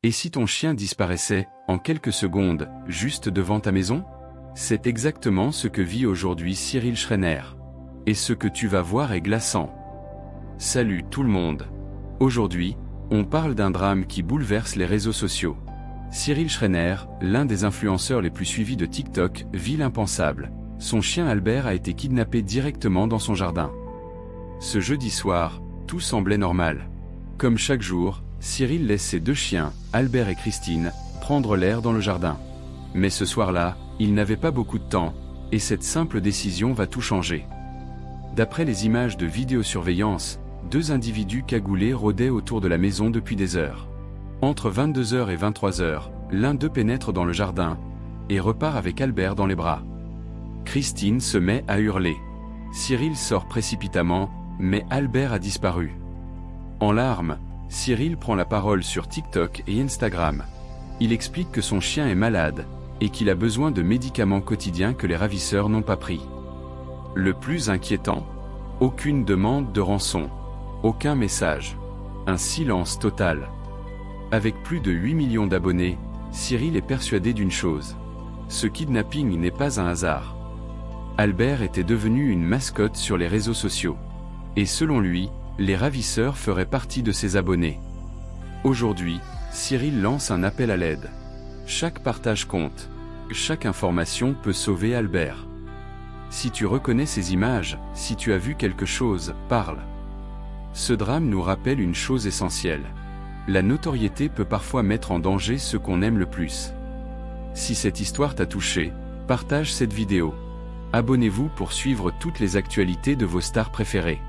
Et si ton chien disparaissait, en quelques secondes, juste devant ta maison? C'est exactement ce que vit aujourd'hui Cyril Schreiner. Et ce que tu vas voir est glaçant. Salut tout le monde. Aujourd'hui, on parle d'un drame qui bouleverse les réseaux sociaux. Cyril Schreiner, l'un des influenceurs les plus suivis de TikTok, vit l'impensable. Son chien Albert a été kidnappé directement dans son jardin. Ce jeudi soir, tout semblait normal. Comme chaque jour, Cyril laisse ses deux chiens, Albert et Christine, prendre l'air dans le jardin. Mais ce soir-là, il n'avait pas beaucoup de temps, et cette simple décision va tout changer. D'après les images de vidéosurveillance, deux individus cagoulés rôdaient autour de la maison depuis des heures. Entre 22h et 23h, l'un d'eux pénètre dans le jardin, et repart avec Albert dans les bras. Christine se met à hurler. Cyril sort précipitamment, mais Albert a disparu. En larmes, Cyril prend la parole sur TikTok et Instagram. Il explique que son chien est malade, et qu'il a besoin de médicaments quotidiens que les ravisseurs n'ont pas pris. Le plus inquiétant, aucune demande de rançon, aucun message, un silence total. Avec plus de 8 millions d'abonnés, Cyril est persuadé d'une chose. Ce kidnapping n'est pas un hasard. Albert était devenu une mascotte sur les réseaux sociaux. Et selon lui, les ravisseurs feraient partie de ses abonnés. Aujourd'hui, Cyril lance un appel à l'aide. Chaque partage compte. Chaque information peut sauver Albert. Si tu reconnais ces images, si tu as vu quelque chose, parle. Ce drame nous rappelle une chose essentielle. La notoriété peut parfois mettre en danger ceux qu'on aime le plus. Si cette histoire t'a touché, partage cette vidéo. Abonnez-vous pour suivre toutes les actualités de vos stars préférées.